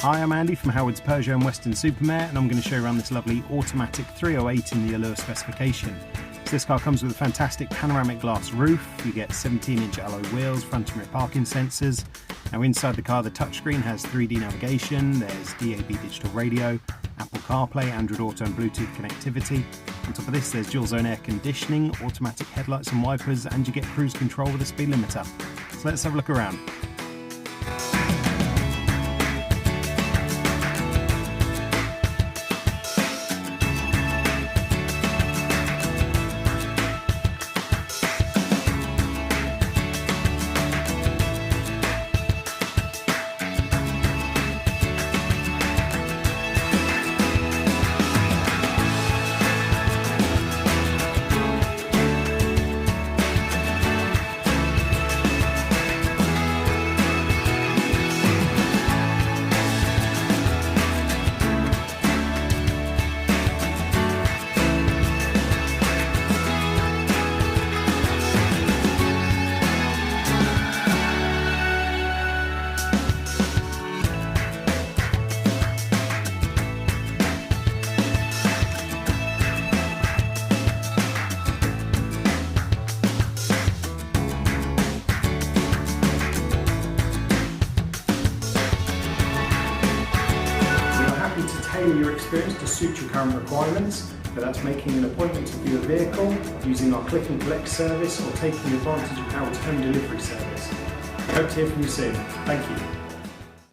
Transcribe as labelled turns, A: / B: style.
A: Hi, I'm Andy from Howard's Peugeot and Western Supermare, and I'm going to show you around this lovely automatic 308 in the Allure specification. So this car comes with a fantastic panoramic glass roof. You get 17-inch alloy wheels, front and rear parking sensors. Now inside the car, the touchscreen has 3D navigation, there's DAB digital radio, Apple CarPlay, Android Auto and Bluetooth connectivity. On top of this, there's dual zone air conditioning, automatic headlights and wipers, and you get cruise control with a speed limiter. So let's have a look around. To tailor your experience to suit your current requirements, but that's making an appointment to view a vehicle, using our click and collect service, or taking advantage of Howard's home delivery service. We hope to hear from you soon. Thank you.